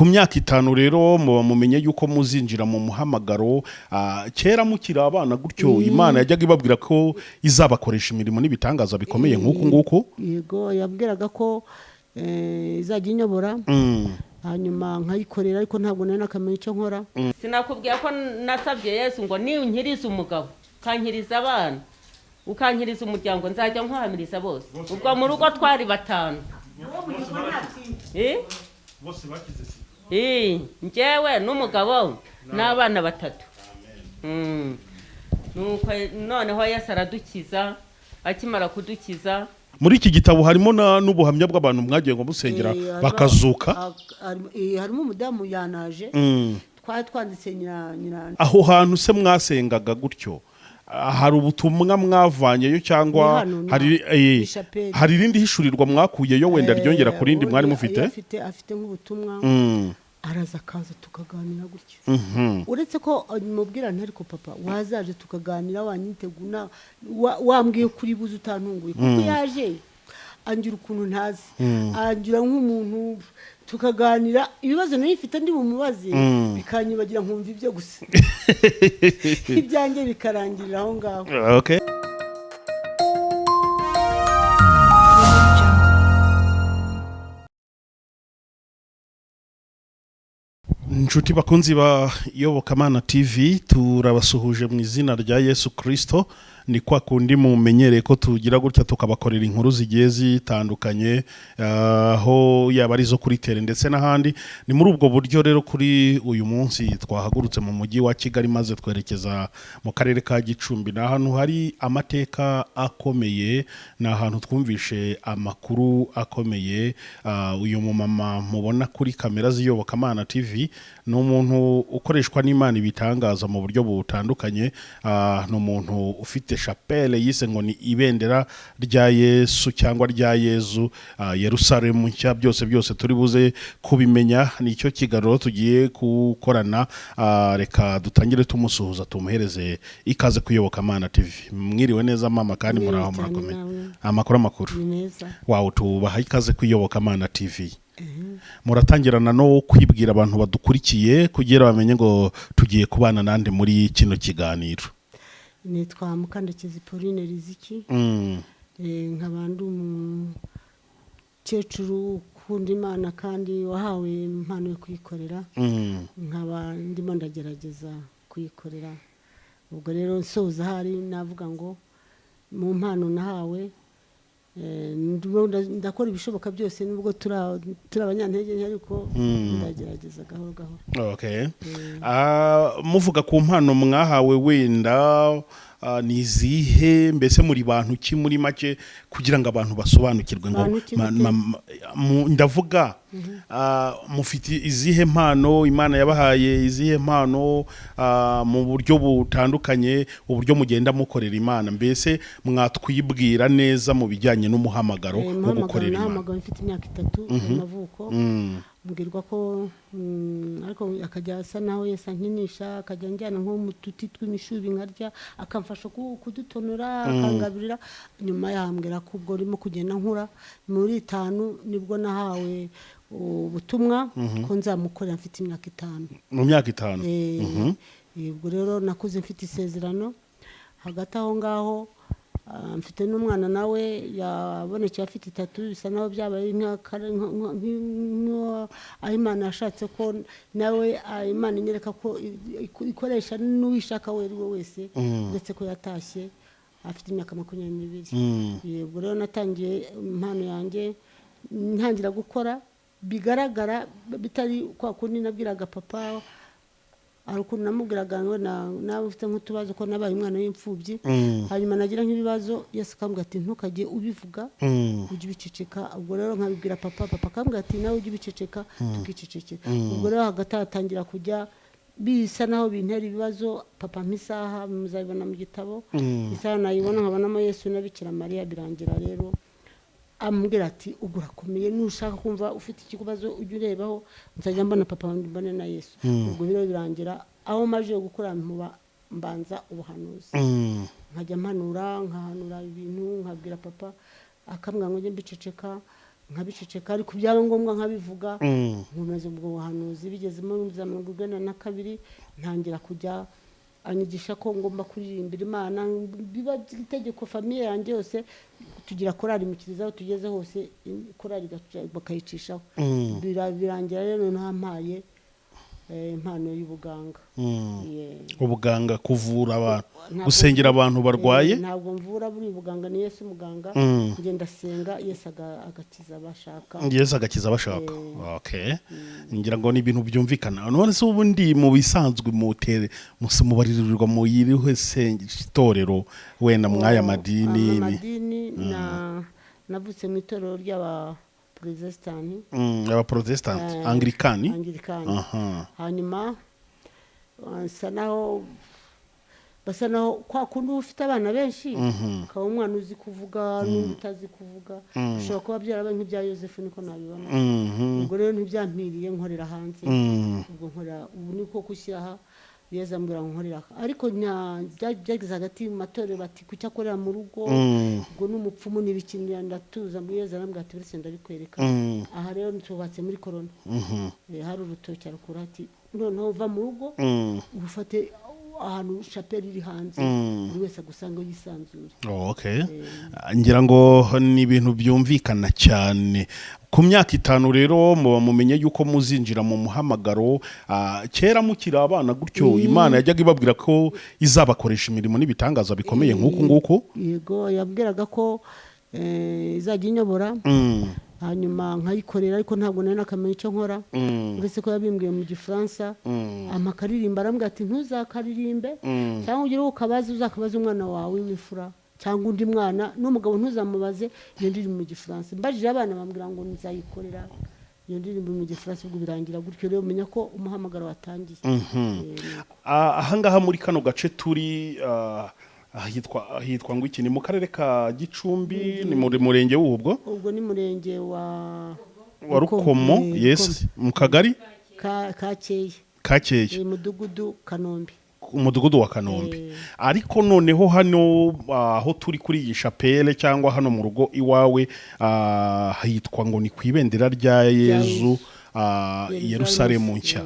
ku myaka 5 rero mumenye yuko muzinjira mu muhamagaro. Kera mukira abana gutyo Imana yajyaga ibabwira ko izabakoresha imirimo n'ibitangaza bikomeye nk'uko nguko. Yego yabwiraga ko izajya inyobora hanyuma nkayikorera ariko ntabwo nari nakamenya icyo nkora. Sinakubwira ko nasabye Yesu ngo niunkiriza umugabo kankiriza abana ukankiriza umuryango nzajya nkuhamiriza bose. Ubwo mu rugo twari 5. Bose bakize si. Njyewe n'umugabo n'abana 3. Nuko noneho Yesu aradukiza akimara kudukiza. Muri iki gitabo harimo n'ubuhamya bw'abantu mwagiye ngo musengera bakazuka. Harimo umudamu yanaje twari twanditse nyina. Aho hantu se mwasengaga gutyo hari ubutumwa mwavanyeyo cyangwa hari irindi hishurirwa mwakuyeyo wenda ryongera ku rindi mwari mufite? Afite nk'ubutumwa araza kaza tukaganira gutyo. Uretse ko mubwira ntariko papa wazaje tukaganira wanyiteguna wambwiye kuri buze utantunguye kuko yaje angira ukuntu ntazi angira nk'umuntu tukaganira ibibazo nifite ndi bumubaze bikanyibagira nkumva ibyo gusa ibyanjye bikarangirira aho ngaho. Okay. Nshuti bakunzi ba Yobokamana TV turabasuhuje mu izina rya Yesu Kristo. Ni kwa kundi mumenyereye ko tugira gutya tukabakorera inkuru zigiye zitandukanye aho yabarizo kuri tere ndetse n'ahandi. Ni muri ubwo buryo rero kuri uyu munsi twahagurutse mu mujyi wa Kigali maze twerekeza mu karere ka Gicumbi. Na hano hari amateka akomeye, na ahantu twumvishe amakuru akomeye. Uyu mumama mubona kuri kamera z'Yobokamana TV ni umuntu ukoreshwa n'Imana ibitangaza mu buryo butandukanye. Ni umuntu ufite chapelle yise ngo ni ibendera rya Yesu cyangwa rya Yezu, Yelusaremu nshya. Byose turi buze kubimenya. Nicyo kiganiro tugiye gukorana. Reka dutangire tumusuhuza tumuhereze ikaze kuyobokamana TV. Mwiriwe neza mama kandi muraho murakomeye? Amakuru wawo tubaha ikaze kuyobokamana TV. Muratangirana no kwibwira abantu badukurikiye kugira bamenye ngo tugiye kubana nande muri kino kiganiro. Nitwa Mukandekezi Pauline Riziki. Nk'abantu umukecuru ukunda Imana kandi wahawe impano yo kuyikorera. Nkaba ndimo ndagerageza kuyikorera. Ubwo rero nsoza hari navuga ngo mu mpano nahawe ndakora ibishoboka byose nubwo turabanyantege ariko ndagerageza gahoro gahoro. Okay. Muvuga ku mpano mwahawe wenda nizihe mbese muri bantu ki muri make kugira ngo abantu basobanukirwe ngo ndavuga mufite izihe mpano Imana yabahaye, izihe mpano mu buryo butandukanye, uburyo mugenda mukorera Imana, mbese mwatwibwira neza mu bijyanye n'umuhamagaro wo gukorera Imana. Mfite imyaka 3 y'amavuko. Mbwirwa ko ariko akajya asa naho Yesu ankinisha, akajya njyana nko mu tuti tw'imishubi nkarya, akamfasha kudutonora akangabirira. Nyuma yambwira ko ubwo urimo kugenda nkura muri 5 nibwo nahawe ubutumwa ko nzamukorera mfite imyaka 5. Mu myaka 5. Ubwo rero nakuze mfite isezerano. Hagati aho ngaho mfite n'umwana nawe yabonekeye afite 3 bisa naho byabaye aho Imana yashatse ko nawe Imana inyereka ko ikoresha n'uwishaka wese ndetse ko yatashye afite imyaka 22. Ubwo rero natangiye impano yanjye ntangira gukora bigaragara bitari kwa kundi nabwiraga papa arukuntu namubwiraga ngo nawe ufite nk'utubazo ko nabaye umwana w'imfubyi. Hanyuma nagira nk'ibibazo Yesu akambwira ati ntukajye ubivuga ujye ubiceceka. Ubwo rero nkabibwira papa akambwira ati nawe ujye ubiceceka tukicecekera. Ubwo rero hagati hatangira kujya bisa naho bintera ibibazo. Papa mpisaha muzabibona mu gitabo, isaha nayibona nkabonamo Yesu na Bikira Mariya. Birangira rero ambwira ati ugurakomeye nushaka kumva ufite ikibazo ujye urebaho nzajya mbona papa mbone na Yesu. Ubwo rero birangira aho maje gukora mbanza ubuhanuzi. Nkajya mpanura nkahanura ibintu nkabwira papa akambwira ngo njye mbiceceka. nkabiceceka ariko byaba ngombwa nkabivuga nkomeza ubwo buhanuzi bigeze muri 1992 ntangira kujya anyigisha ko ngomba kuririmbira Imana biba itegeko famille yanjye yose tugira korali mukirizaho tugeze hose korali bakayicishaho birangira rero ntampaye impano y'ubuganga ubuganga kuvura abantu gusengera abantu barwaye ntabwo mvura buri buganga ni Yesu muganga ngenda senga Yesu agakiza abashaka okay ngira ngo ni ibintu byumvikana none se ubundi mu bisanzwe mubaririrwa mu yirihe itorero wenda mwaya madini navutse mu itorero ry'aba Protestant Anglikani hanyuma basa naho kwa kundi ufite abana benshi ukaba umwana uzi kuvuga n'utazi kuvuga ushobora kuba byarabaye nk'ibya Yosefu niko nabibona ubwo rero ntibyampiriye nkorera hanze ubwo nkorera ubu niko kushyiraha Yesu ambwira nkorera ariko byageze hagati mu matorero bati kucyakorera mu rugo ubwo n'umupfumu n'ibikinira ndatuza Yesu arambwira ati bise ndabikwereka aha rero ntubatse muri corona hari urutoki arukura ati noneho uva mu rugo ufate ahantu chapelle iri hanze buri wese agusanga yisanzure okay ngira ngo ni ibintu byumvikana cyane ku myaka 5 rero mumenye yuko muzinjira mu muhamagaro kera mukira abana gutyo Imana yajyaga ibabwira ko izabakoresha imirimo n'ibitangaza bikomeye nk'uko yego yabwiraga ko izajya inyobora hanyuma nkayikorera ariko ntabwo nari nakamenya icyo nkora uretse ko yabimbwiye mu gifaransa amakaririmba arambwira ati ntuzakaririmbe cyangwa ugire uzakabaza umwana wawe w'imfura cyangwa undi mwana n'umugabo ntuzamubaze iyo ndirimbo mu gifaransa mbajije abana bambwira ngo nzayikorera iyo ndirimbo mu gifaransa ubwo birangira gutyo rero umenya ko umuhamagaro watangiye aha ngaha muri kano gace turi hitwa ngo iki ni mu karere ka Gicumbi ni muri murenge w'ubwo ni murenge wa Rukomo yes mu kagari Kakeye mudugudu Kanombe umudugudu wa Kanombe ariko noneho hano aho turi kuri iyi chapelle cyangwa hano mu rugo iwawe hitwa ngo ni kwibendera rya Yesu Yelusalemu nshya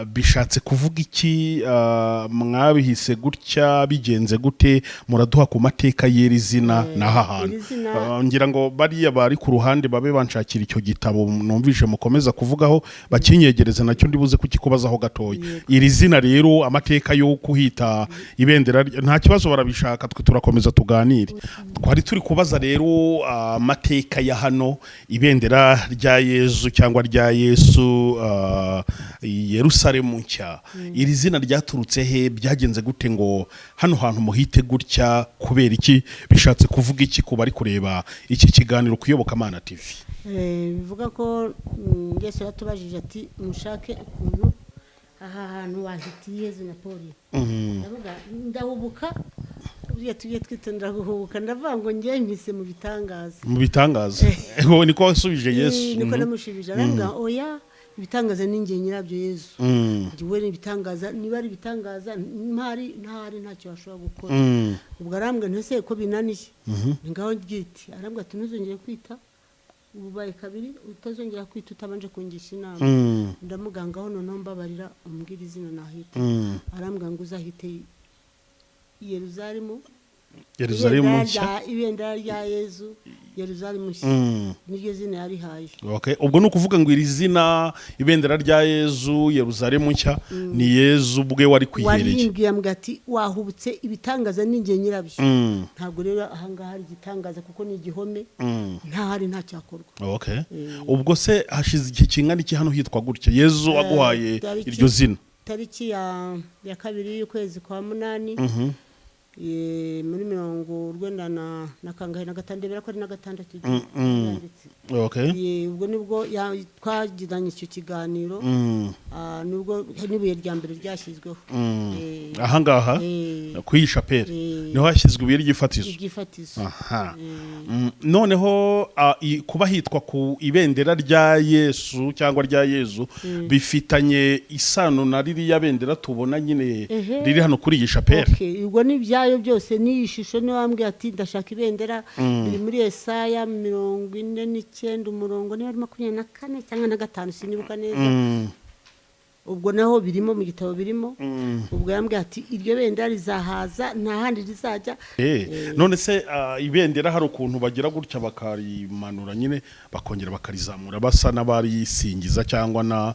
bishatse kuvuga iki mwabihise gutya bigenze gute muraduha ku mateka y'iri zina naha hantu ngira ngo bariya bari ku ruhande babe banshakira icyo gitabo numvise mukomeza kuvugaho bakinyegereza nacyo ndibuze kukikubazaho gatoya iri zina rero amateka yo kuhita ibendera nta kibazo barabishaka twe turakomeza tuganire twari turi kubaza rero amateka ya hano ibendera rya Yesu cyangwa rya Yesu Yelusalemu nshya iri zina ryaturutse he byagenze gute ngo hano hantu muhite gutya kubera iki bishatse kuvuga iki ku bari kureba iki kiganiro kuyobokamana TV bivuga ko Yesu yatubajije ati mushake ukuntu aha hantu wahitiye zina Pauli ndavuga ndahubuka ugiye tugiye twitondera guhubuka ndavuga ngo ngiye mpise mu bitangaza ngo niko wasubije Yesu niko namushibije aravuga oya ibitangaza ninjye nyirabyo Yesu ndiwe ibitangaza niba ari ibitangaza ntari ntacyo bashobora gukora ubwo arambwa ntese ko binaniye ngaho giti arambwa ati ntuzongere kwita ubaye kabiri utazongera kwita utabanje kungisha inama ndamugangaho noneho mbabarira umbwira izina nahita arambwa ngo uzahite Yelusalemu nshya ibendera rya Yesu Yelusalemu nshya niryo zina yari haye okay ubwo no kuvuga ngo iri zina ibendera rya Yesu Yelusalemu nshya ni Yesu ubwe wari kwihereye warimbwiye ati wahubutse ibitangaza ninjye nyirabyo ntabwo rero ahanga hari igitangaza kuko ni igihome ntahari nta cyakorwa okay ubwo se hashize iki kingana iki hano hitwa gutya Yesu aguhaye iryo zina tariki ya 2 y'ukwezi kwa 8 muri 90 kangahe na gatandebera ko ari na gatandatu yanditse okay ubwo nibwo twagiranye icyo kiganiro nibwo nibuye rya mbere ryashyizweho aha ngaha ku iyi chapelle niho hashyizwe ibuye ry'igifatizo aha noneho kuba hitwa ku ibendera rya Yesu cyangwa rya Yesu bifitanye isano na ririya bendera tubona nyine riri hano kuri iyi chapelle ubwo ni ibyayo byose n'iyi shusho niyo wambwiye ati ndashaka ibendera biri muri Yesaya 49 umurongo niba ari 24 cyangwa na 5 sinibuka neza ubwo naho birimo mu gitabo birimo ubwo yambwiye ati iryo bendera rizahaza nta handi rizajya none se ibendera hari ukuntu bagira gutya bakarimanura nyine bakongera bakarizamura basa n'abarisingiza cyangwa na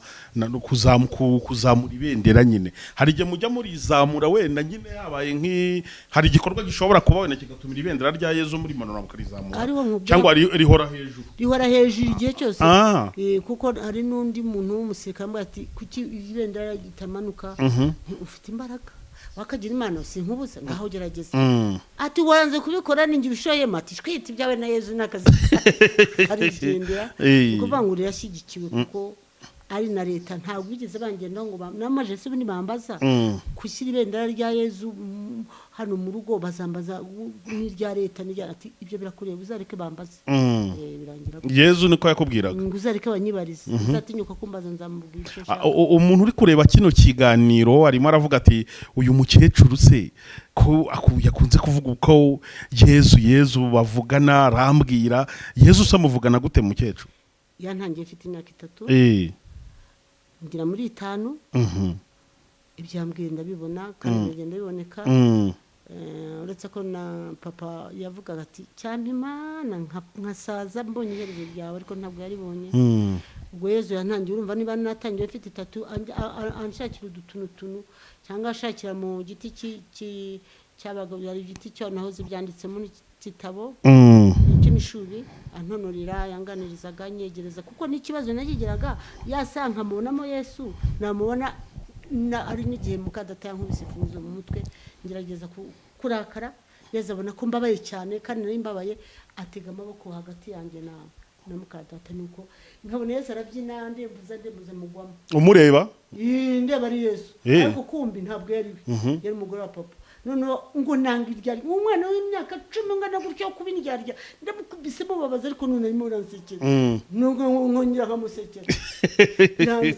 kuzamura ibendera nyine hari igihe mujya murizamura wenda nyine yabaye hari igikorwa gishobora kuba wenda kigatumira ibendera rya Yezu muri manura mukarizamura cyangwa rihora hejuru igihe cyose kuko hari n'undi muntu w'umusirikare ambaye ati kuki ibendera gitamanuka ufite imbaraga wakagira imana sinkubuza ngaho gerageza ati waranze kubikora ningi bishoye mati twite ibyawe na Yezu nakazi ari igendera kuvuga ngo yashyigikiwe kuko ari na leta ntabwo bigeze bangenda ngo namaje se bini bambaza kushyira ibendera rya Yezu hano mu rugo bazambaza n'irya leta n'irya ati ibyo birakureba uzareke bambaze birangira Yezu niko yakubwiraga ngo uzareke banyibarize uzatinyuka kumbaza nzamubwira umuntu uri kureba kino kiganiro arimo aravuga ati uyu mukecuru se ko yakunze kuvuga uko Yezu bavugana arambwira Yezu samuvugana gute mukecuru yantangiye mfite imyaka 3 ngira muri 5 ibyambwiye ndabibona kandi ngenda biboneka uretse ko na papa yavugaga ati cyane imana nkasaza mbonye iherezo ryawe ariko ntabwo yaribonye ubwo Yezu yantangiye urumva niba natangiye mfite 3 anshakira udutunutunu cyangwa ashakira mu giti cyabaga yari igiti cyo naho zibyanditse muri kitabo cy'imishuri antonorira yanganirizaga nyegereza kuko n'ikibazo nagigeraga yasanka mubonamo Yesu namubona ari n'igihe mukadata yankubise ifunzo mu mutwe ngerageza kurakara yazabona ko mbabaye cyane kandi nari mbabaye atega amaboko hagati yanjye na mukadata nuko nkabona Yesu arabyina ndembuza mugwamo umureba ndeba ari Yesu ariko kumbi ntabwo yari yari umugore wa papa noneho ngo nanga iryari umwana w'imyaka 10 ngana gutyo kuba iryarya ndamukubise mubabaza ariko none arimo uransekera nkongera nkamusekera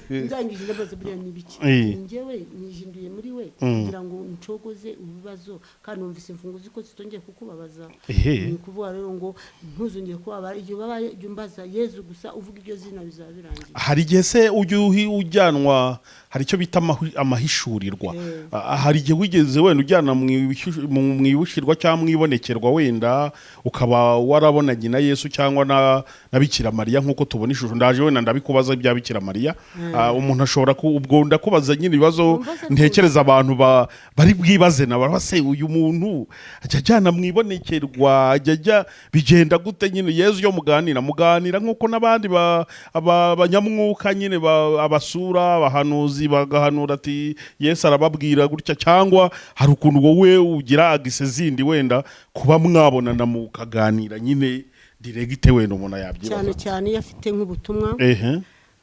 ndangije ndabaza buriya nibiki njyewe nihinduye muri we kugira ngo ncogoze ibibazo kandi numvise imfunguzo ko zitongeye kukubabaza ni kuvuga rero ngo ntuzongeye kubabara igihe babaye umbaza Yezu gusa uvuga iryo zina bizabirangira hari igihe se ujyanwa hari icyo bita amahishurirwa hari igihe wigeze wenda ujyana mwibushirwa cyangwa mwibonekerwa wenda ukaba warabonanye na Yesu cyangwa na Bikira Mariya nkuko tubona ishusho ndaje wenda ndabikubaza ibya Bikira Mariya umuntu ashobora ubwo ndakubaza nyine ibibazo ntekereza abantu bari bwibaze na barase uyu muntu ajyana mwibonekerwa ajya bigenda gute nyine Yesu yo muganira nkuko nabandi abanyamwuka nyine abasura abahanuzi bagahanura ati Yesu arababwira gutya cyangwa hari ukuntu wowe ugira agise zindi wenda kuba mwabonana mukaganira nyine diregite wenda umuntu yabyibaza cyane yafite nk'ubutumwa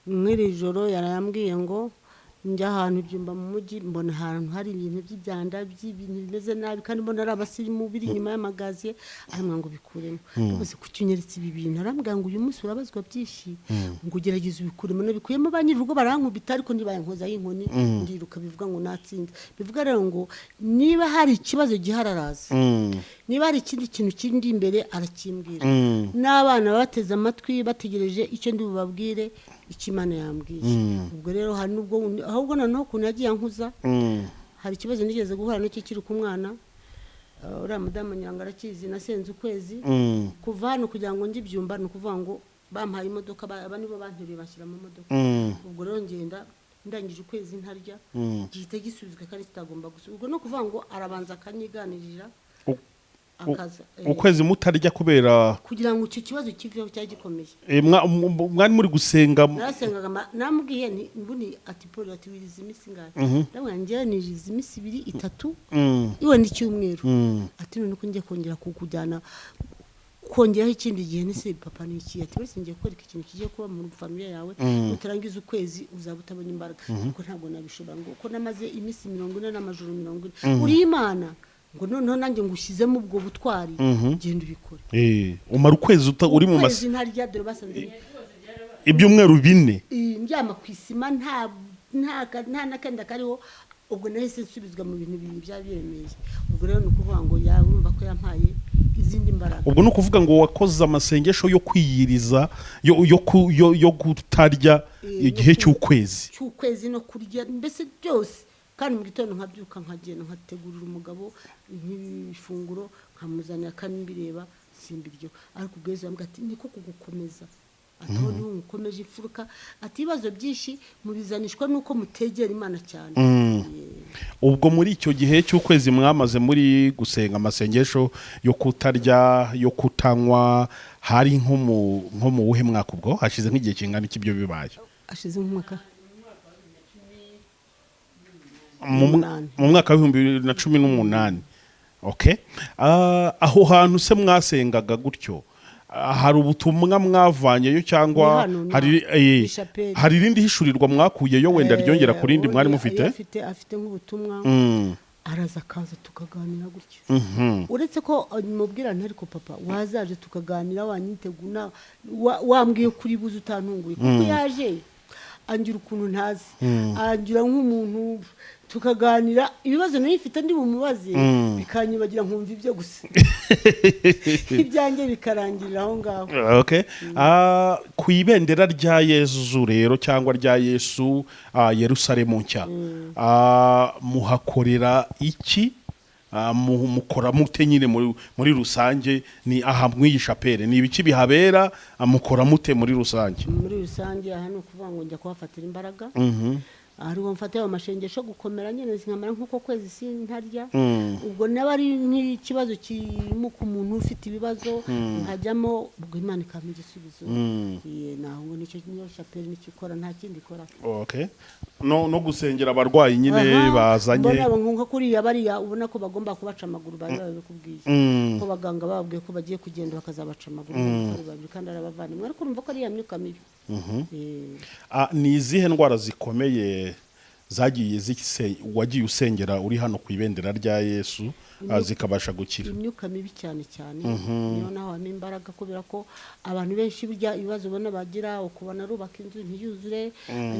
mwiri joro yarayambwiye ngo njya ahantu ibyumba mu mujyi mbona ahantu hari ibintu by'ibyanda by'ibintu bimeze nabi kandi mbona ari abasirimu biri inyuma y'amagazi arimo ngo bikuremo rwose kucyunyeretse ibi bintu arambwira ngo uyu munsi urabazwa byinshi ngo ugerageze ubikuremo nabikuyemo banyirugo barankubita ariko nibaye nkoza y'inkoni ndiruka bivuga ngo natsinze bivuga rero ngo niba hari ikibazo gihararaza niba hari ikindi kintu kindi imbere arakimbwira n'abana bateze amatwi bategereje icyo ndi bubabwire ikimana yambwiye ubwo rero hari nubwo ahubwo noneho kuntu yagiye ankuza hari ikibazo nigeze guhura n'icyo kiri ku mwana uriya mudamu nyanga arakizi nasenze ukwezi kuva hano kugira ngo njye ibyumba ni ukuvuga ngo bampaye imodoka aba nibo bantereye bashyira mu modoka ubwo rero ngenda ndangije ukwezi ntarya gihita gisubizwa kandi kitagomba gusubizwa ubwo no kuvuga ngo arabanza akanyiganirira akaza ukwezi mutarya kubera kugira ngo icyo kibazo kiveho cyagikomeye mwari muri gusenga narasengaga namubwiye ni mbuni ati Paul ati wiriza imisi ngahe ndamwangiye niriza imisi 2 3 iwe n'icyumweru ati none ko ngiye kongera kukujyana kongeraho ikindi gihe nise papa niki ati wese ngiye gukora ikintu kigiye kuba mu family yawe utarangiza ukwezi uzabutabona imbaraga kuko ntabwo nabishobora ngo ko namaze imisi 40 n'amajoro 40 uri imana ngo noneho nanjye ngushyizemo ubwo butwari genda ubikore umara ukwezi uri mu masi ntarya dore basanze ibyumweru 4 ndyama kwisima nta nakenda kariho ubwo nahise nsubizwa mu bintu bibiri byabiremeye. Ubwo rero nukuvuga ngo urumva ko yampaye izindi mbaraga. ubwo no kuvuga ngo wakoze amasengesho yo kwiyiriza yo kutarya igihe cy'ukwezi no kurya mbese byose, kandi mu gitondo nkabyuka nkagenda nkategurira umugabo nk'ifunguro nkamuzanira kanimbireba simbiryo, ariko ubweze bambwa ati niko kugukomeza, ataho niho mukomeje ifuruka, ati ibibazo byinshi mubizanishwa nuko mutegera Imana cyane. Ubwo muri icyo gihe cy'ukwezi mwamaze muri gusenga amasengesho yo kutarya yo kutanywa, hari nko mu wuhe mwaka ubwo hashize nk'igihe kingana iki ibyo bibaye? Hashize nk'umwaka mu mwaka wa 2018. Okay. Aho hantu se mwasengaga gutyo, hari ubutumwa mwavanyeyo cyangwa hari irindi hishurirwa mwakuyeyo wenda ryongera ku rindi mwari mufite? Afite nk'ubutumwa araza akaza tukaganira gutyo. Uretse ko mubwira nti ariko papa wazaje tukaganira wanyiteguna wambwiye kuri buze utantunguye kuko yaje angira ukuntu ntazi, angira nk'umuntu tukaganira ibibazo nifite ndi bumubaze bikanyibagira nkumva ibyo gusa ibyanjye bikarangirira aho ngaho. Okay. Ku ibendera rya Yesu rero cyangwa rya Yesu Yelusalemu nshya, muhakorera iki? Mukora mute nyine muri rusange? Ni aha mwiyishapere ni ibiki bihabera? Mukora mute muri rusange? Muri rusange aha no kuvuga ngo njya kuhafatira imbaraga. Ariho mfate amashengesho gukomera nyene zinkamara nkuko kwezi sintarya. Ubwo nabari nk'ikibazo kimuka umuntu ufite ibibazo nkajyamo ubwo Imana ikampa igisubizo. Naho ngo nicyo chapelle nikikora nta kindi ikora. Okay. No gusengera abarwayi nyine bazanye. Mbona nkunga kuri yabariya ubona ko bagomba kubaca amaguru bari babikubwiye. Ko baganga babwiye ko bagiye kugenda bakazabaca amaguru kandi arabavana. Ariko urumva ko ari ya myuka mibi. Ni izihe ndwara zikomeye zagiye wagiye usengera uri hano ku ibendera rya Yesu zikabasha gukira? Imyuka mibi cyane niyo naho hamwe imbaraga, kubera ko abantu benshi burya ibibazo ubona bagira, ukubona rubaka inzu ntiyuzure,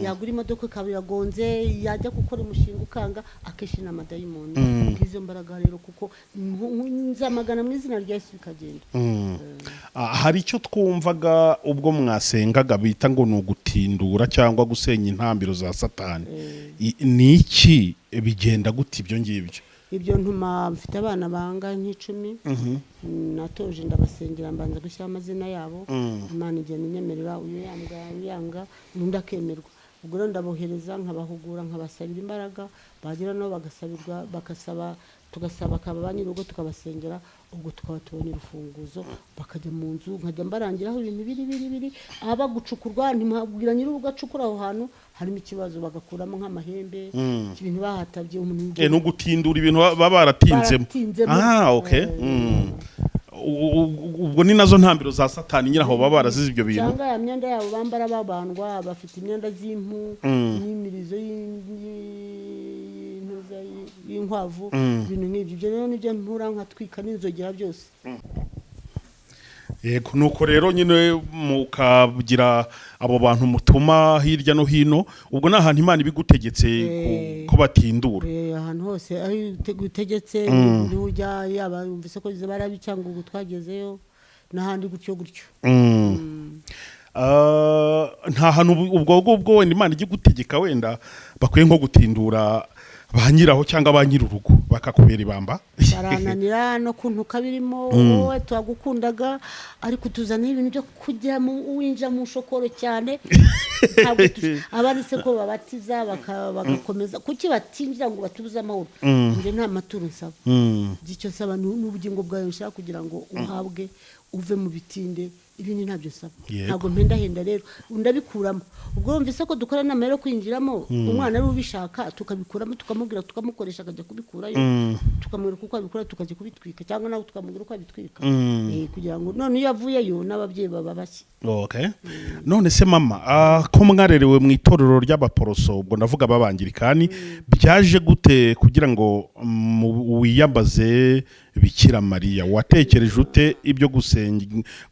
yagura imodoka ikaba yagonze, yajya gukora umushinga ukanga, akeshi n'amadayimoni. Izo mbaraga rero kuko nzamagana mu izina rya Yesu bikagenda. Hari icyo twumvaga ubwo mwasengaga bita ngo ni ugutindura cyangwa gusenya intambiro za Satani. Ni iki bigenda gute ibyo ngibyo? Ibyo ntuma mfite abana banga nk'icumi, natoje ndabasengera mbanza gushyira amazina yabo, Imana igenda inyemerera uyanga n'undi akemerwa. Ubwo rero ndabohereza nkabahugura nkabasabira imbaraga, bagira no bagasaba tugasaba akaba banyirugo tukabasengera, ubwo tukaba tubona urufunguzo bakajya mu nzu nkajya mbarangiraho ibintu biri aba gucukurwa ntimabwira nyirugo acukura aho hantu harimo ikibazo bagakuramo nk'amahembe ibintu bahatabye umuntu no gutindura ibintu baba baratinzemo. Okay. Ubwo ni nazo ntambiro za Satani nyiraho baba barazize ibyo bintu. Cyangwa ya myenda yabo bambara babandwa, bafite imyenda z'impu n'imirizo y'inkwavu, ibintu nk'ibyo rero nibyo mpura nkatwika n'inzogera byose. Yego, nuko rero nyine mukagira abo bantu mutuma hirya no hino. Ubwo nahantu Imana ibigutegetse ko batindura. Ahantu hose aho utegetse ujya yaba umvise ko barabicanga ubwo twagezeyo n'ahandi gutyo. Nta hantu ubwo wenda Imana igigutegeka wenda bakwiye nko gutindura banyiraho cyangwa banyirurugo bakakubera ibamba barananira no kuntu kabirimo wowe twagukundaga ariko tuzana ibintu byo kujya mu winja mu shokoro cyane ntabwo abari se ko babatiza bagakomeza kuki batinjira ngo batubuze amahoro nje nta maturo nsaba gicyo nsaba n'ubugingo bwawe nshaka kugira ngo uhabwe uve mu bitinde ibindi ntabyo saba ntabwo mpenda rero ndabikuramo ubwo umvise ko dukora nama rero kwinjiramo umwana ari ubishaka tukabikuramo tukamubwira tukamukoresha akajya kubikurayo tukamwereka uko abikora tukajya kubitwika cyangwa nawe tukamubwira uko abitwika kugira ngo none iyo avuyeyo n'ababyeyi baba bashye. Okay. None se mama ko mwarerewe mu itorero ry'abaporoso ubwo ndavuga babangirikani byaje gute kugira ngo wiyambaze Bikira Mariya? Watekereje ute ibyo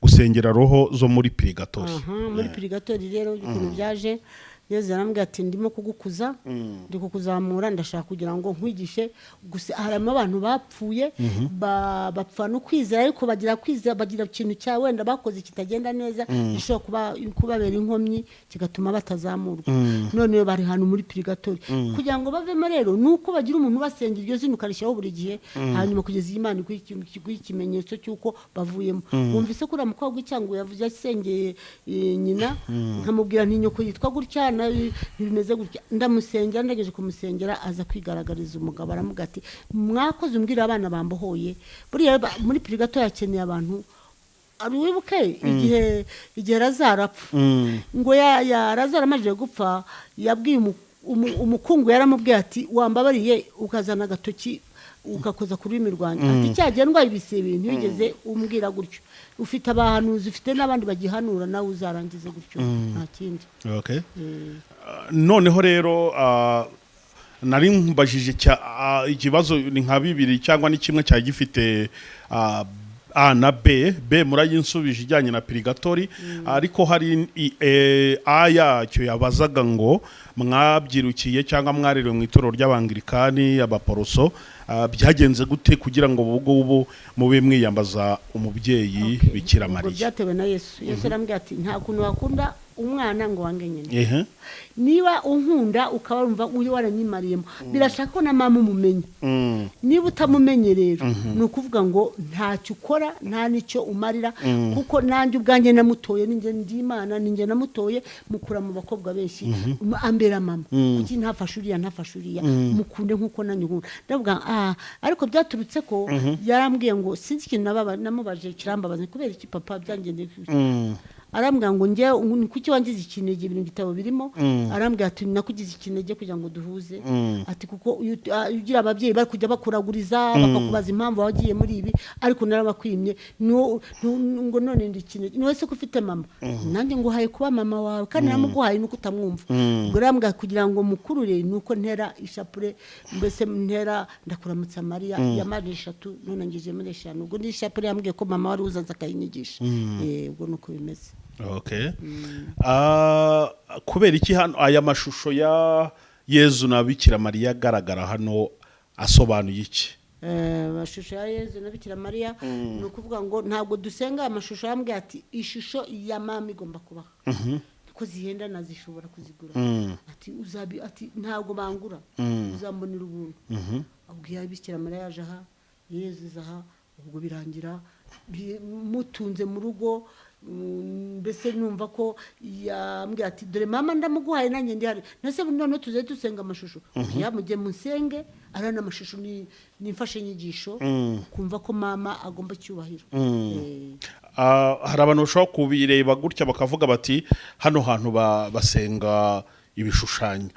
gusengera roho zo muri purigatori? Muri purigatori rero ukuntu byaje Yesu yarambwiye ati ndimo kugukuza ndi kukuzamura ndashaka kugira ngo nkwigishe gusa harimo abantu bapfuye bapfa no kwizera ariko bagira kwizera bagira ikintu cya wenda bakoze kitagenda neza gishobora kubabera inkomyi kigatuma batazamurwa none bari hano muri purgatori kugira ngo bavemo rero nuko bagira umuntu basengera iryo zina ukarishaho buri gihe hanyuma kugeza Imana ikimenyetso cy'uko bavuyemo wumvise ko uramukobwa cyangwa yavuze yasengeye nyina nkamubwira nti nyoko yitwa gutya bimeze gutya ndamusengera ndageje kumusengera aza kwigaragariza umugabo aramuga ati mwakoze umbwira abana bambohoye buriya muri purgatori yakeneye abantu ari wibuke igihe razarapfa ngo ya razaramaje gupfa yabwiye umukungu yaramubwiye ati wambabariye ukazana agatoki ugakoza kuri mirwanya ati cyagendwa ibisebe ntibigeze umbwira gutyo ufite abahanuzi ufite n'abandi bagihanura nawe uzarangize gutyo nta kindi okay noneho rero nari mbajije ikibazo ni nka bibiri cyangwa ni kimwe cya gifite A na B murayinsubije ijyanye na purgatori ariko hari A yacyo yabazaga ngo mwabyirukiye cyangwa mwarerewe mu itorero ry'abangirikani abaporoso byagenze gute kugira ngo ubu mube mwiyambaza umubyeyi Bikira Mariya byatewe na Yesu arambwira ati nta kuntu wakunda umwana ngo wange nyine niba unkunda ukaba urumva uyu waranyimariyemo birashaka ko na mama umumenye niba utamumenye rero ni ukuvuga ngo ntacyo ukora nta nicyo umarira kuko nanjye ubwanjye namutoye ninjye ndi Imana ninjye namutoye mukura mu bakobwa benshi ambera mama kuki ntafashe uriya mukunde nkuko nanjye nkunda ndavuga ariko byaturutse ko yarambwiye ngo sinzi ikintu namubaje kirambabaza kubera iki papa byangendeye arambwira ngo njye kuki wangize ikinege ibintu gitabo birimo arambwira ati nakugize ikinege kugira ngo duhuze ati kuko ugira ababyeyi bari kujya bakuraguriza bakakubaza impamvu wagiye muri ibi ariko narabakwimye ngo none ndi ikinege ni wese ko ufite mama nanjye ngo haye kuba mama wawe kandi namuguhaye nuko utamwumva ngo arambwira kugira ngo mukurure nuko ntera ishapure mbese ntera ndakuramutsa Mariya yamari 3 none ngije muri 5 ubwo ndi ishapure yambwiye ko mama wari uzaza akayinyigisha ubwo nuko bimeze okay kubera iki hano aya mashusho ya Yezu na Bikira Mariya agaragara hano asobanuye iki amashusho ya Yezu na Bikira Mariya ni ukuvuga ngo ntabwo dusenga amashusho yambwiye ati ishusho ya mama igomba kubaho ko zihenda nazishobora kuzigura ati ntabwo bangura uzambonera ubuntu abwiye Bikira Mariya yaje aha Yezu zaha ubwo birangira mutunze mu rugo mbese numva ko yambwiye ati dore mama ndamuguhaye nanjye ndi hari nase none tuze dusenga amashusho yamujye musenge arana amashusho ni mfashe nyigisho kumva ko mama agomba cyubahiro hari abantu bashobora kubireba gutya bakavuga bati hano hantu basenga ibishushanyo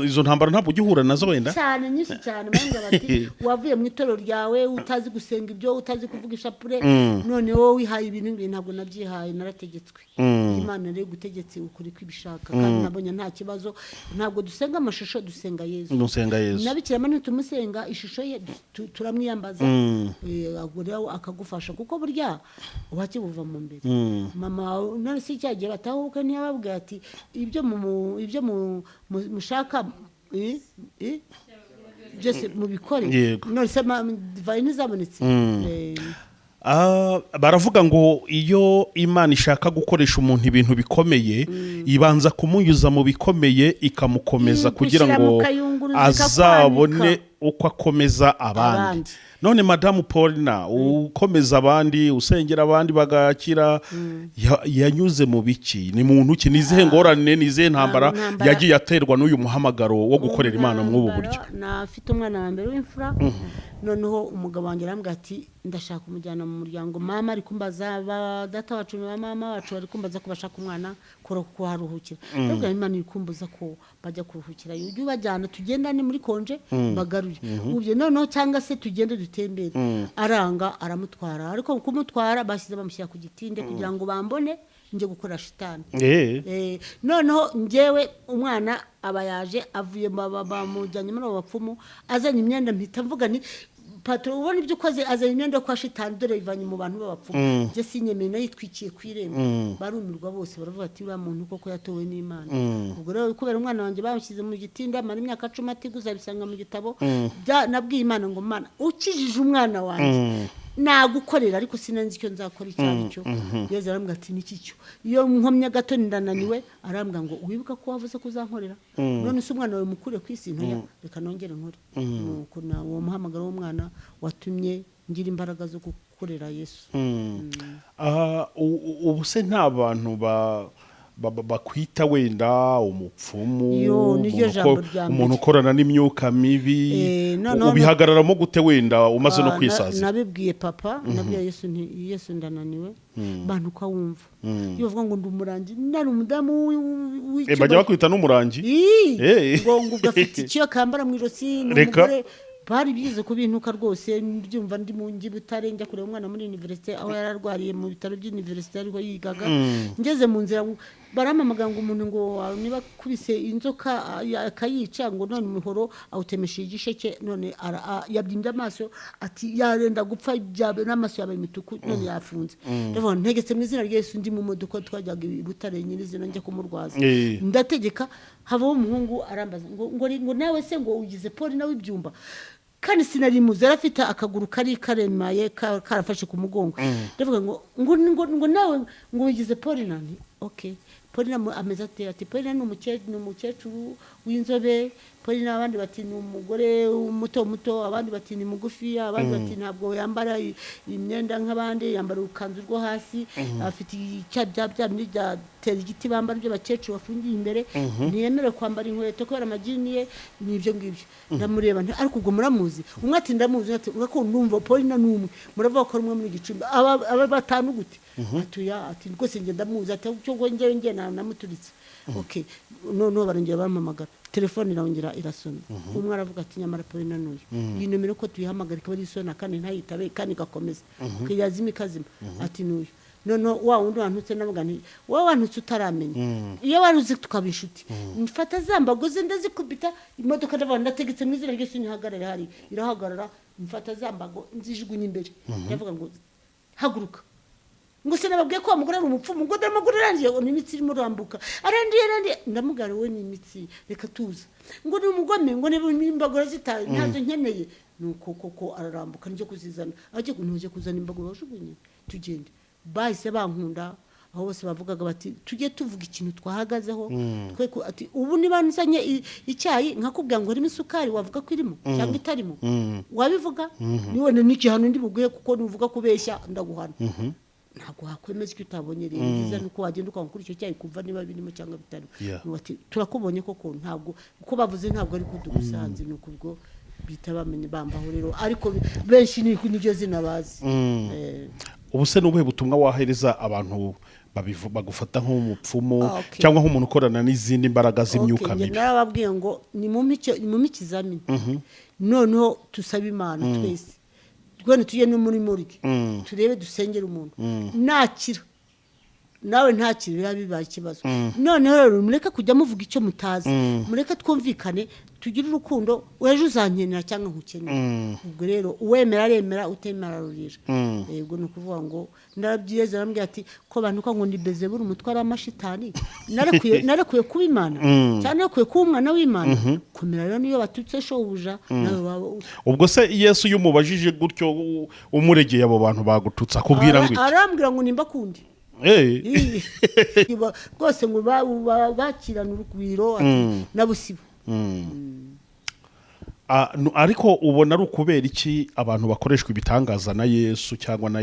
izo ntambara ntabwo ugihura nazo wenda cyane nyinshi cyane banga bati wavuye mu itorero ryawe utazi gusenga ibyo utazi kuvuga ishapure none wowe wihaye ibintu ntabwo nabyihaye narategetswe Imana rero gutegetse ukuri kwibishaka kandi nabonye nta kibazo ntabwo dusenga amashusho dusenga Yezu nabikira mani tumusenga ishusho ye turamwiyambaza agurira akagufasha kuko burya uwaki buva mu mbere mama none si cyagiye batahuka ntiyababwiye ati ibyo mushaka byose mubikore none se divine zabonetse baravuga ngo iyo Imana ishaka gukoresha umuntu ibintu bikomeye ibanza kumunyuza mu bikomeye ikamukomeza kugira ngo azabone uko akomeza abandi none madamu Paulina ukomeza abandi usengera abandi bagakira yanyuze mu biki ni muntu ki nizihe ngorane nizihe ntambara yagiye aterwa n'uyu muhamagaro wo gukorera Imana mw'ubu buryo nafite umwana wa mbere w'imfura noneho umugabo wanjye arambwira ati ndashaka umujyana mu muryango mama ari kumbaza data wacu na mama wacu ari kumbaza ko bashaka umwana ko haruhukira nubwo Imana ikumbuza ko bajya kuruhukira ujye ubajyana tugendane muri konje bagarure ubye noneho cyangwa se tugende dutembere aranga aramutwara ariko kumutwara bashyize bamushyira ku gitinde kugira ngo bambone nje gukora shitani noneho ngewe umwana aba yaje avuye bamujyanye muri abapfumu azanye imyenda mpita mvuga ni patro ubona ibyo ukoze azanye imyenda kwa shitani dore ivanye mu bantu b'abapfumu je sinyemeye nayo yitwikiye kwirembo barumirwa bose baravuga ati uriya muntu koko yatowe n'Imana ubwo rero kubera umwana wanjye bamushyize mu gitinda amara imyaka 10 atiguza bisanga mu gitabo nabwiye Imana ngo Mana ukijije umwana wanjye nagukorera ariko sinanzi icyo nzakora icyo cyo Yesu arambwira ati niki cyo iyo nkomnya gato ndananiwe arambwira ngo wibuka ko wavuze ko uzankorera none se umwana wawe mukure kwisi ntoya reka nongere nkore nuko na uwo muhamagaro w'umwana watumye ngira imbaraga zo gukorera Yesu ubu se nta bantu bakwita wenda umupfumu umuntu ukorana n'imyuka mibi ubihagararamo gute wenda umaze no kwisaza nabibwiye papa nabwiye Yesu ndananiwe bantu ko wumva iyo uvuga ngo ndumurangi nari umudamu w'icyo bajya bakwita n'umurangi ngo gafite icyo kambara mu ijosi n'umugore bari bize kubintuka rwose byumva ndi mu ngi butare njya kureba umwana muri university aho yararwariye mu bitaro by'university ariko yigaga ngeze mu nzira baramamaga ngo umuntu ngo niba kubise inzoka akayica ngo none muhoro awutemesha igisheke none yabyimbye amaso ati yarenda gupfa byabe n'amaso yabaye imituku none yafunze ndabona ntegetse mu izina rya Yesu ndi mu modoka twajyaga butare nyirizina njya kumurwaza ndategeka havaho umuhungu arambaza ngo nawe se ngo ugize Paulina w'ibyumba kandi sinarimuze arafite akaguru kari karemaye karafashe ku mugongo ndavuga ngo nawe ngo ugize Paulina ni okay Paulina ameze ati Paulina ni umukecuru w'inzobe Paulina abandi bati ni umugore muto abandi bati ni mugufi abandi bati ntabwo yambara imyenda nk'abandi yambara ukanzu rwo hasi afite icyabya n'ijya tera igiti bambara byo bakecuru bafungiye imbere ntiyemere kwambara inkweto kubera amagini ye nibyo ngibyo ndamureba ariko ubwo muramuzi umwe ati ndamuzi ati urako ndumva Paulina numwe muravuga ko rumwe muri gicumbi aba batanu gute ati rwose nge ndamuzi ati cyo ngo nge namuturitse okay no barongera bampamagara telefone irongera irasona umwe aravuga ati nyamara Paulina n'uyu iyi nomero ko tuyihamagara ikaba ari sona kandi ntayitabe kandi gakomeza kiyazima ikazima ati n'uyu none wa wundi wantutse navuga nti wowe wantutse utaramenya iyo waruzi tukabishuti mfata zambagoze ndazikubita imodoka ndabona ndategetse mu izina ry'Yesu ntihagarare hari irahagarara mfata zambago nzijugunye imbere ndavuga ngo haguruka ngo se nababwiye ko umugore ari umupfumu ngo ndamugore rangiye ngo imitsi irimo rambuka arandiye ndamugara we ni imitsi reka tuza ngo ni umugome ngo n'imbagura zitaye ntazo nkeneye nuko koko ararambuka nje kuzizana ajye kunuje kuzana imbagura washugunye tugende bahise bankunda aho bose bavugaga bati tujye tuvuga ikintu twahagazeho twe ati ubu niba nsanye icyayi nkakubwira ngo harimo isukari wavuga ko irimo cyangwa itarimo wabivuga niwe n'ikihano ndi buguye kuko nuvuga kubeshya ndaguhana ntabwo hakwemeza icyo utabonye rero ngiza nuko wagenda ukangura icyo cyayi kumva niba birimo cyangwa bitari ati turakubonye koko ntabwo uko bavuze ntabwo ari kudusanze nuko ubwo bita bamenye bambaho rero ariko benshi niryo zina bazi ubu se n'ubuhe butumwa wahereza abantu bagufata nk'umupfumu cyangwa nk'umuntu ukorana n'izindi mbaraga z'imyuka mibi narababwiye ngo ni mu mikizamini noneho tusaba Imana twese twene tuye no muri morgue turebe dusengera umuntu nakira nawe ntakiri bibaye ikibazo noneho rero mureka kujya muvuga icyo mutazi mureka twumvikane tugira urukundo weje uzankenera cyangwa nkukenera ubwo rero uwemera aremera utemera arurira yego no kuvuga ngo ndarabyeze arambwira ati ko bantu ko ngo ndibeze buri umutwara w'amashitani narekuye kuba Imana cyane narekuye kuba umwana w'Imana komera rero niyo batutse shobuja nawe ubwo se Yesu yumubajije gutyo umuregeye abo bantu bagututsa kubwira ngo arambwira ngo nimba kundi rwose ngo bakirana urugwiro nabusibo ariko ubona ari ukubera iki abantu bakoreshwa ibitangaza na Yesu cyangwa na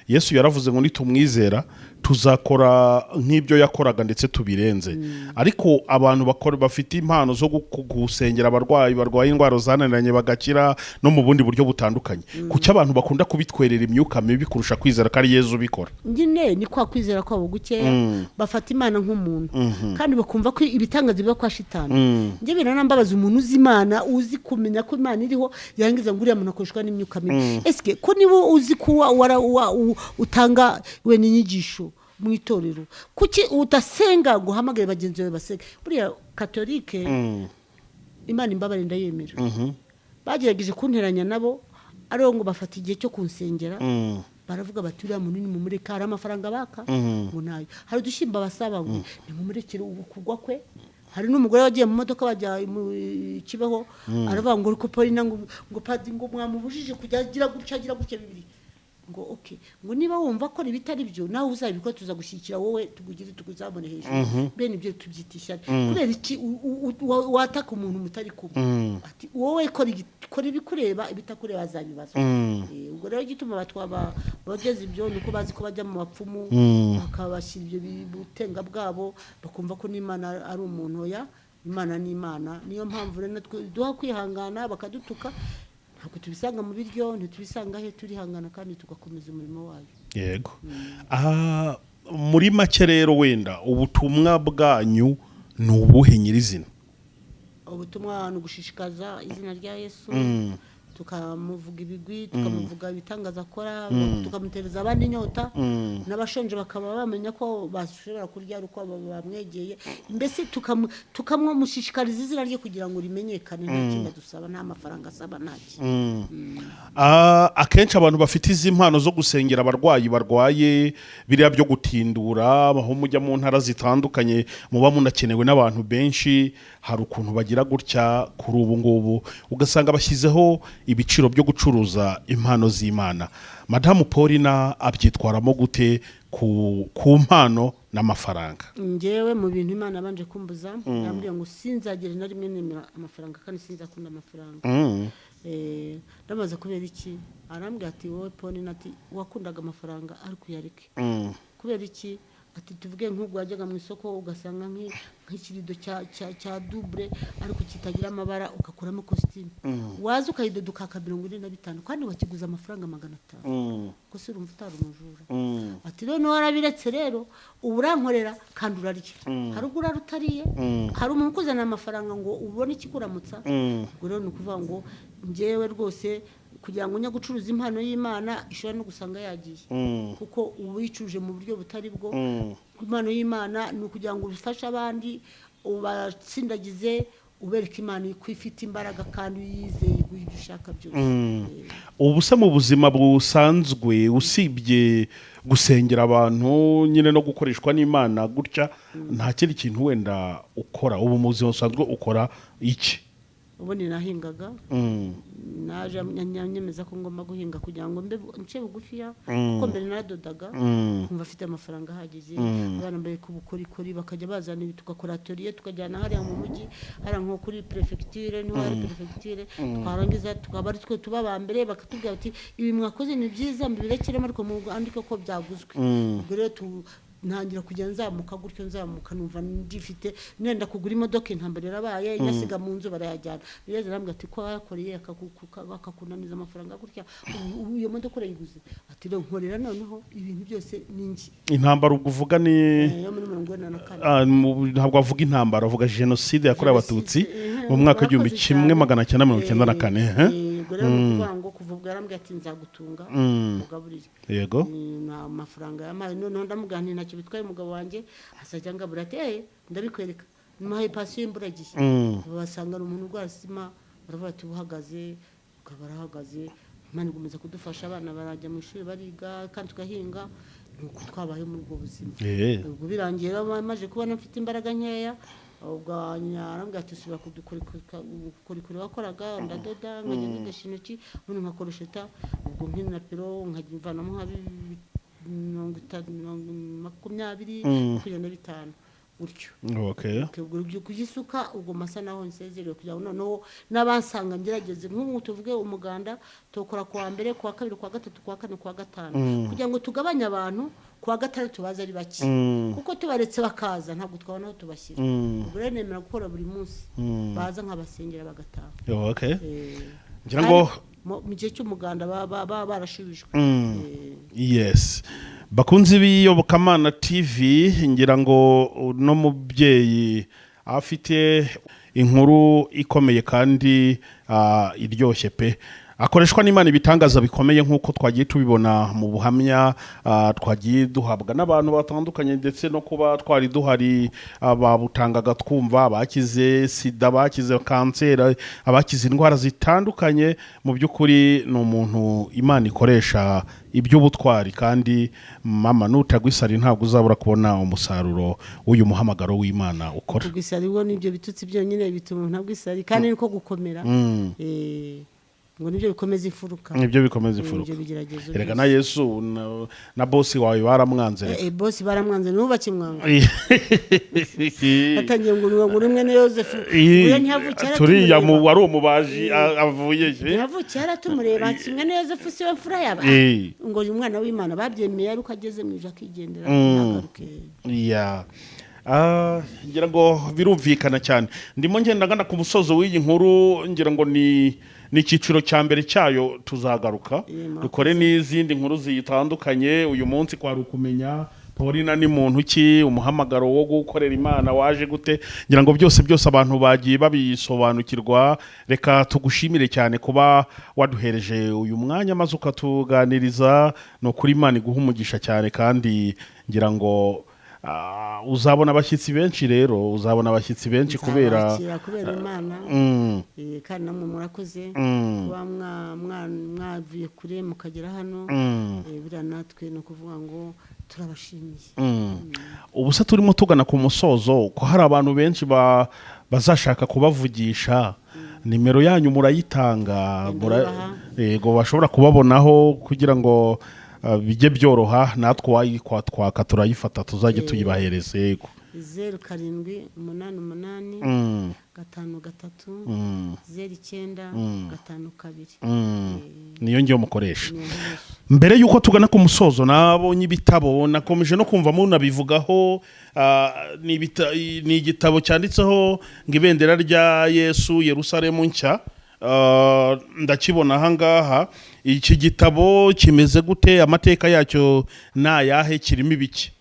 Yesu yaravuze ngo nitumwizera tuzakora nk'ibyo yakoraga ndetse tubirenze ariko abantu bafite impano zo gusengera abarwayi barwaye indwara zananiranye bagakira no mu bundi buryo butandukanye kuki abantu bakunda kubitwerera imyuka mibi kurusha kwizera ko ari Yesu ubikora nyine ni kwa kwizera kwabo gukeya bafata Imana nk'umuntu kandi bakumva ko ibitangaza biba kwa shitani nje biranambabaza umuntu uzi Imana uzi kumenya ko Imana iriho yangiza nguriya muntu akoshwa n'imyuka mibi eske ko nibo uzi kuwa utanga we n'inyigisho mu itorero kuki utasenga guhamagara bagenzi bawe basenge buriya katolike Imana imbabare ndayemera bagerageje kunteranya nabo ariho ngo bafata igihe cyo kunsengera baravuga bati uriya muntu ni mumureka hari amafaranga baka ngo nayo hari udushyimba basaba ngo ni mumurekere ubukugwa kwe hari n'umugore wagiye mu modoka bajya mu Kibeho aravuga ngo ko PAULINA ngo padi ngo mwamubujije kujya agira gutya bibiri ngo okay ngo niba wumva ko ibitari byo nawe uzabikora tuzagushyikira wowe tugugire tuguzabone hejuru bene ibyo tubyitisha kubera iki wataka umuntu mutari kumwe ati wowe kora ibikureba ibitakureba azabibaza ubwo rero gituma batwaba bageze ibyo niko bazi ko bajya mu bapfumu bakabashyira ibyo bibutenga bwabo bakumva ko n'Imana ari umuntu ya Imana ni Imana niyo mpamvu rero duha kwihangana bakadutuka ntabwo tubisanga mu biryo ntitubisanga he turihangana kandi tugakomeza umurimo wayo yego muri make rero wenda ubutumwa bwanyu ni ubuhe nyirizina ubutumwa ni ugushishikaza izina rya Yesu tukamuvuga ibigwi tukamuvuga ibitangaza akora tukamutereza abandi inyota n'abashonje bakaba bamenya ko bashobora kurya uko bamwegeye mbese tukamumushishikariza izina rye kugira ngo rimenyekane nta kindi dusaba nta mafaranga asaba ntaki akenshi abantu bafite izi mpano zo gusengera abarwayi barwaye biriya byo gutindura aho mujya mu ntara zitandukanye muba munakenewe n'abantu benshi hari ukuntu bagira gutya kuri ubu ngubu ugasanga bashyizeho ibiciro byo gucuruza impano z'Imana Madamu PAULINA abyitwaramo gute ku mpano n'amafaranga ngewe mu bintu Imana abanje kumbuza yambwiye ngo sinzagire na rimwe nemera amafaranga kandi sinzakunda amafaranga ndamaze kubera iki arambwira ati wowe PAULINA ati wakundaga amafaranga ariko uyareke kubera iki ati tuvuge nk'ubwo wajyaga mu isoko ugasanga nk'ikirido cya double ariko kitagira amabara ugakuramo costume waza ukayidoda ukaka 45 kandi wakiguza amafaranga 500 ko se urumva utari umujura ati rero warabiretse rero uburankorera kandi urarya hari ugura rutariye hari umuntu kuzana amafaranga ngo ubone ikikuramutsa ubwo rero ni ukuvuga ngo ngewe rwose kugira ngo njya gucuruza impano y'Imana ishobora no gusanga yagiye kuko ubicuje mu buryo butari bwo impano y'Imana ni ukugira ngo bifashe abandi ubatsindagize ubereka Imana ko ifite imbaraga kandi yizeye ibyo ushaka byose ubu se mu buzima busanzwe usibye gusengera abantu nyine no gukoreshwa n'Imana gutya nta kindi kintu wenda ukora ubu mu buzima busanzwe ukora iki ubundi nahingaga naje nyemeza ko ngomba guhinga kugira ngo mbe nce bugufiya kuko mbere naradodaga kumva afite amafaranga ahagije abana mbere ku bukorikori bakajya bazana tugakora atelier tukajyana hariya mu mujyi hari nko kuri prefecture niho hari prefecture twarangiza tukaba ari twe tuba ba mbere bakatubwira ati ibi mwakoze ni byiza mbirekere ariko mu andike ko byaguzwe ubwo rero ntangira kujya nzamuka gutyo nzamuka numva ndifite nenda kugura imodoka intambara yarabaye nyasiga mu nzu barayajyana rero zarambwa ati ko yakoreye akakunaniza amafaranga gutya iyo modoka urayiguze ati rero nkorera noneho ibintu byose ningi intambara uvuga ni yo muri 1944 ntabwo avuga intambara avuga genocide yakorewe abatutsi mu mwaka w'igihumbi 1994 rero kuvuga ngo kuvuga yarambwa ati nzagutunga ugaburire yego na amafaranga yamaye noneho ndamugana ntacyo bitwaye umugabo wanjye asajya ngabura ati ndabikwereka muhaye pasiyo imburagiye basanga ari umuntu urwasima baravuga ati uhagaze ukabarahagaze Imana igomeza kudufasha abana barajya mu ishuri bariga kandi tugahinga nuko twabaye muri ubwo buzima ubwo birangiye maje kubona mfite imbaraga nkeya ubwo arambwira ati subira kudukorikori wakoraga ndadoda nkajya ndodesha intoki ubundi nkakorosheta ubwo nkina pero nkajyivanamo nka 20 gutyo ubwo kugisuka ubwo masa naho nsezerewe kugira ngo noneho n'abansanga ngerageze nk'ubu tuvuge umuganda tokora kwa mbere kwa kabiri kwa gatatu kwa kane kwa gatanu kugira ngo tugabanye abantu kwa gatandatu baza ari baki kuko tubaretse bakaza ntabwo twabona aho tubashyira ubwo rero nemera gukora buri munsi baza nk'abasengera bagataha ngira ngo mu gihe cy'umuganda baba barashubijwe yes bakunzi b'iyobokamana TV ngira ngo no mubyeyi afite inkuru ikomeye kandi iryoshye pe akoreshwa n'Imana ibitangaza bikomeye nk'uko twagiye tubibona mu buhamya twagiye duhabwa n'abantu batandukanye ndetse no kuba twari duhari ababutangaga twumva abakize sida, abakize kanseri, abakize indwara zitandukanye. Mu by'ukuri ni umuntu Imana ikoresha iby'ubutwari, kandi mama nutagwisari ntabwo uzabura kubona umusaruro w'uyu muhamagaro w'Imana ukora. Kugwisari wo nibyo bitutsi byonyine bituma ntagwisari, kandi niko gukomera ngo nibyo bikomeza imfuruka, nibyo bikomeza imfuruka. Erega na Yesu na boss wawe baramwanze, boss baramwanze nuba kimwanga atangiye ngo rimwe na Yosefu ntiyavukira turiya mu wari umubaji avuye ntiyavukira tumureba kimwe na Yosefu siwe mfura yaba ngo uyu mwana w'Imana babyemeye ari uko ageze mu ijuru akigendera nagaruke. Ngira ngo birumvikana cyane. Ndimo ngenda ngana ku musozo w'iyi nkuru, ngira ngo ni icyiciro cya mbere cyayo, tuzagaruka dukore n'izindi nkuru zitandukanye. Uyu munsi kwari ukumenya Paulina ni muntu ki, umuhamagaro wo gukorera Imana waje gute. Ngira ngo byose abantu bagiye babisobanukirwa. Reka tugushimire cyane kuba waduhereje uyu mwanya maze ukatuganiriza. No kuri Imana iguha umugisha cyane, kandi ngira ngo uzabona abashyitsi benshi rero, uzabona abashyitsi benshi kubera Imana. Kandi namwe murakoze kuba mwavuye kure mukagera hano. Bira natwe no kuvuga ngo turabashimiye. Ubu se turimo tugana ku musozo, ko hari abantu benshi bazashaka kubavugisha, nimero yanyu murayitanga, yego bashobora kubabonaho kugira ngo bijye byoroha, natwe wayitwaka turayifata tuzajye tuyibahereza. Yego 0788 53 niyo ngiyo mukoresha. Mbere yuko tugana ku musozo, nabonye ibitabo nakomeje no kumva munabivugaho. Ni igitabo cyanditseho ngo ibendera rya Yesu Yelusaremu nshya. Ndakibona ahangaha. Iki gitabo kimeze gute? Amateka yacyo nayahe? Kirimo ibiki?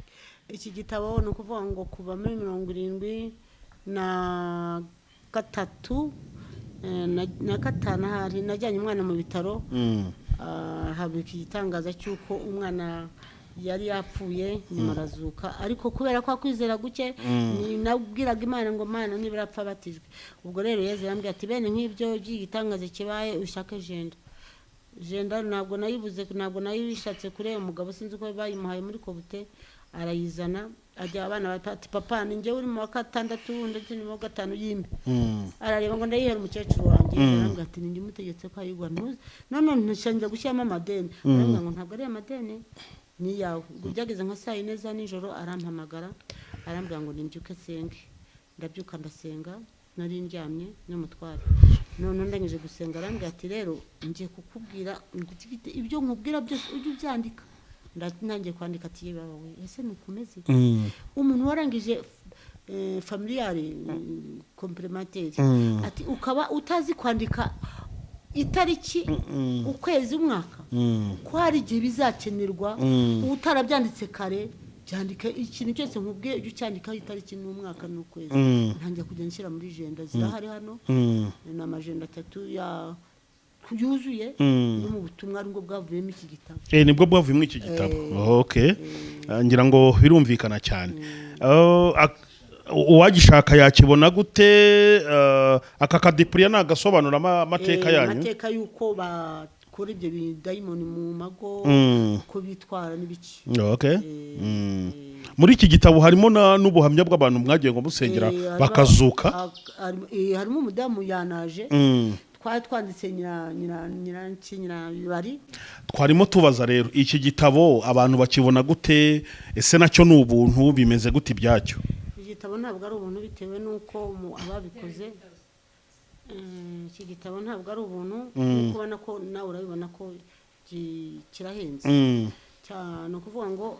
Iki gitabo no kuvuga ngo kuva muri 73 na gatanu hari najyanye umwana mu bitaro. Habika igitangaza cyuko umwana yari yapfuye nyuma arazuka, ariko kubera ko akwizera guke nabwiraga Imana ngo Mana nibura apfa batijwe. Ubwo rero Yesu yambwiye ati bene nk'ibyo by'igitangaza kibaye ushake jenda ntabwo nayibuze, ntabwo nayishatse kure. Umugabo sinzi uko bayimuhaye muri Kobute, arayizana ajya abana batatu, papa ninjye uri mu wa 6 ndetse ni mu wa 5 y'imbi. Arareba ngo ndayihera umukecuru wanjye, arambwira ati ndi mutegetse ko ayigwa none nshanze gushyiramo amadeni. Arambwira ngo ntabwo ari amadeni ni yawe. Ubwo byageze nka saa 4 za nijoro arampamagara, arambwira ngo nimbyuke senge. Ndabyuka ndasenga, nari ndyamye n'umutware. None ndangije gusenga, arambwira ati rero ngiye kukubwira ibyo nkubwira byose ujye ubyandika. Nangiye kwandika ati yebawe ese nukomeze umuntu warangije familiare complémentaire ati ukaba utazi kwandika itariki ukwezi umwaka ko hari igihe bizakenerwa utarabyanditse kare. Byandika ikintu cyose nkubwiye ujye cyandika itariki n'umwaka n'ukwezi. Ntangiye kujya nshyira muri jenda zirahari hano n'amajenda 3 ya yuzuye no mu butumwa ngo bwavuyemo iki gitabo. Nibwo bwavuyemo iki gitabo. Okay. Ngira ngo birumvikana cyane. Uwagishaka yakibona gute? Aka kadipuriya nagasobanura amateka yanyu, amateka yuko bakora ibyo bidayimoni mu mago, ko bitwara n'ibiki. Okay. Muri iki gitabo harimo n'ubuhamya bw'abantu mwagiye ngo musengera bakazuka. Harimo umudamu yanaje twanditse nyina bari. Twarimo tubaza rero iki gitabo abantu bakibona gute? Ese nacyo ni ubuntu bimeze gute ibyacyo? Igitabo ntabwo ari ubuntu bitewe nuko ababikoze. Iki gitabo ntabwo ari ubuntu, kuko ubona ko nawe urabibona ko kirahenze cyane. Kuvuga ngo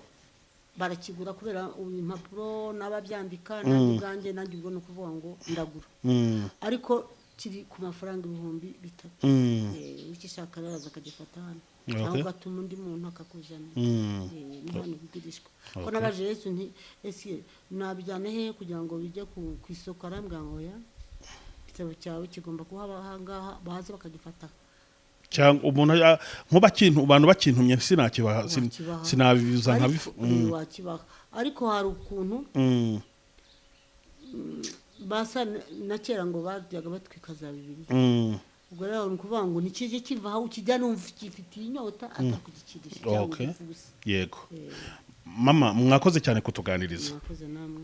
barakigura kubera impapuro n'ababyandika n'ubwanjye nanjye ubwo no kuvuga ngo ndagura, ariko kiri ku mafaranga 3,000. Ukishaka araza akagifata hano cyangwa gatuma undi muntu akakuzana. None bigirishwa ko nabaje Yesu nti ese nabijyane he kugira ngo bijye ku isoko? Arambwira ngo ya igitabo cyawe kigomba kuba ahangaha bahaze bakagifata cyangwa umuntu nkuba kintu abantu bakintumye sinakibaha sinabibuza nkabifu wakibaha ariko hari ukuntu basa na kera ngo bajyaga batwika za bibiri ubwo rero nukuvuga ngo nikije kiva aho ukijya numva kifitiye inyota atakugikirisha cyangwa yego mama mwakoze cyane kutuganiriza mwakoze namwe